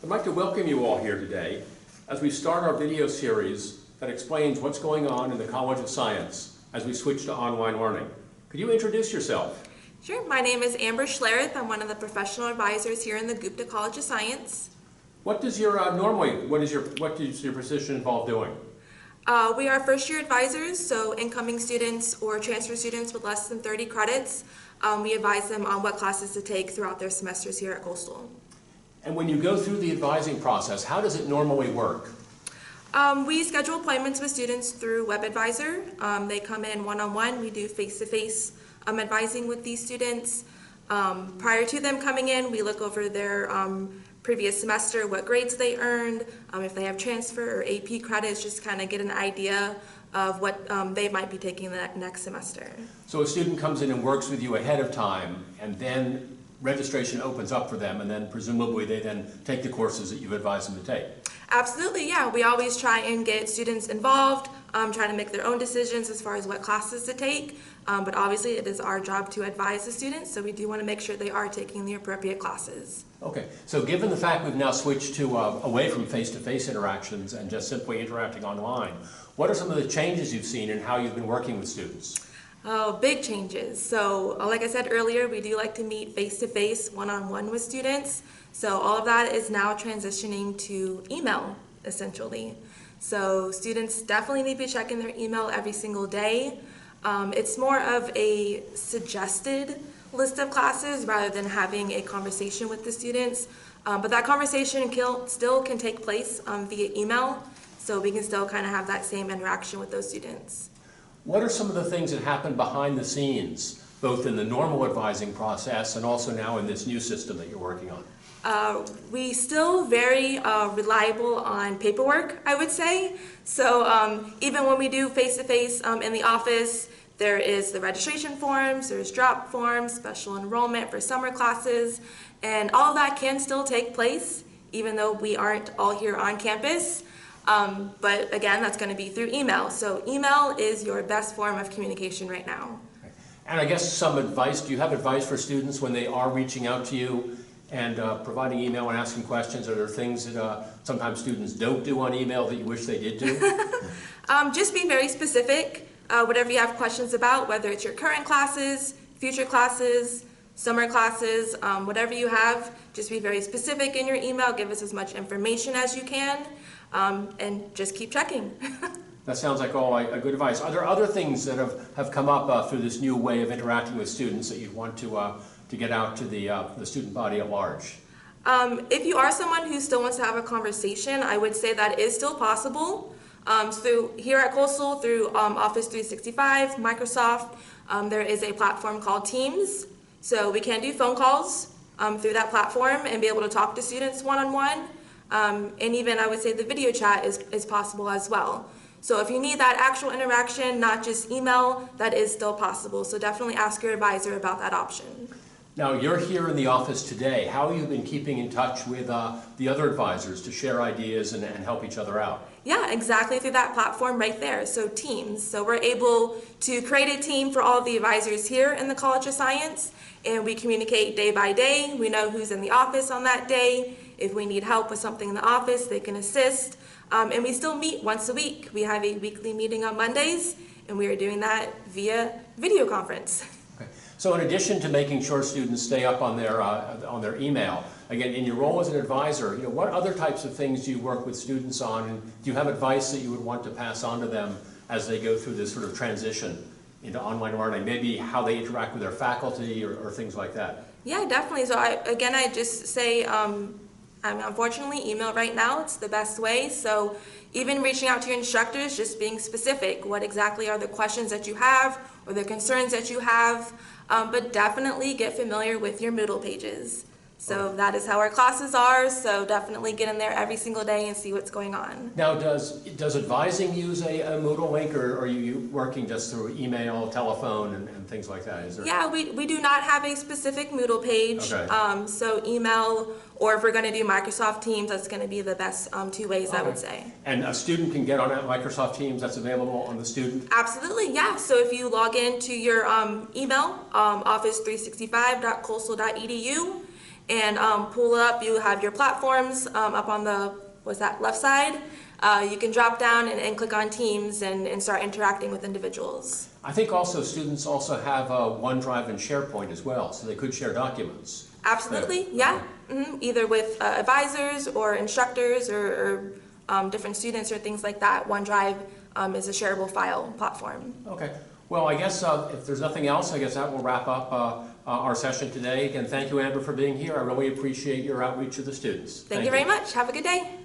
I'd like to welcome you all here today as we start our video series that explains what's going on in the College of Science as we switch to online learning. Could you introduce yourself? Sure. My name is Amber Schlereth. I'm one of the professional advisors here in the Gupta College of Science. What does your what is your position involve doing? We are first-year advisors, so incoming students or transfer students with less than 30 credits, we advise them on what classes to take throughout their semesters here at Coastal. And when you go through the advising process, how does it normally work? We schedule appointments with students through WebAdvisor. They come in one-on-one. We do face-to-face advising with these students. Prior to them coming in, we look over their previous semester, what grades they earned, if they have transfer or AP credits, just kind of get an idea of what they might be taking the next semester. So a student comes in and works with you ahead of time, and then registration opens up for them, and then presumably they then take the courses that you've advised them to take. Absolutely, yeah. We always try and get students involved, try to make their own decisions as far as what classes to take, but obviously it is our job to advise the students, so we do want to make sure they are taking the appropriate classes. Okay, so given the fact we've now switched to away from face-to-face interactions and just simply interacting online, what are some of the changes you've seen in how you've been working with students? Oh, big changes. So like I said earlier, we do like to meet face-to-face, one-on-one with students. So all of that is now transitioning to email, essentially. So students definitely need to be checking their email every single day. It's more of a suggested list of classes rather than having a conversation with the students. But that conversation still can take place via email, so we can still kind of have that same interaction with those students. What are some of the things that happen behind the scenes, both in the normal advising process and also now in this new system that you're working on? We still very reliable on paperwork, I would say. So even when we do face-to-face in the office, there is the registration forms, there's drop forms, special enrollment for summer classes, and all of that can still take place even though we aren't all here on campus. But again, that's going to be through email. So email is your best form of communication right now. And I guess some advice, do you have advice for students when they are reaching out to you and providing email and asking questions? Are there things that sometimes students don't do on email that you wish they did do? Just be very specific. Whatever you have questions about, whether it's your current classes, future classes, summer classes, whatever you have, just be very specific in your email. Give us as much information as you can, and just keep checking. That sounds like all good advice. Are there other things that have come up through this new way of interacting with students that you'd want to get out to the student body at large? If you are someone who still wants to have a conversation, I would say that is still possible. So here at Coastal, through Office 365, Microsoft, there is a platform called Teams. So we can do phone calls through that platform and be able to talk to students one-on-one. And even I would say the video chat is possible as well. So if you need that actual interaction, not just email, that is still possible. So definitely ask your advisor about that option. Now you're here in the office today. How have you been keeping in touch with the other advisors to share ideas and help each other out? Yeah, exactly through that platform right there, so Teams. So we're able to create a team for all of the advisors here in the College of Science, and we communicate day by day. We know who's in the office on that day. If we need help with something in the office, they can assist. And we still meet once a week. We have a weekly meeting on Mondays, and we are doing that via video conference. Okay. So in addition to making sure students stay up on their email, again, in your role as an advisor, what other types of things do you work with students on, and do you have advice that you would want to pass on to them as they go through this sort of transition into online learning, maybe how they interact with their faculty or things like that? Yeah, definitely. So I just say, unfortunately, email right now, it's the best way. So even reaching out to your instructors, just being specific, what exactly are the questions that you have or the concerns that you have, but definitely get familiar with your Moodle pages. So that is how our classes are, so definitely get in there every single day and see what's going on. Now, does advising use a Moodle link, or are you working just through email, telephone, and things like that? Is there... Yeah, we do not have a specific Moodle page. Okay. So email, or if we're going to do Microsoft Teams, that's going to be the best two ways, I would say. And a student can get on that Microsoft Teams, that's available on the student? Absolutely, yeah. So if you log into your email, office365.coastal.edu, and pull up. You have your platforms up on the, what's that, left side. You can drop down and click on Teams and start interacting with individuals. I think also students also have OneDrive and SharePoint as well, so they could share documents. Absolutely, yeah. Either with advisors or instructors or different students or things like that. OneDrive is a shareable file platform. Okay. Well, I guess if there's nothing else, I guess that will wrap up our session today. Again, thank you, Amber, for being here. I really appreciate your outreach to the students. Thank you very much. Have a good day.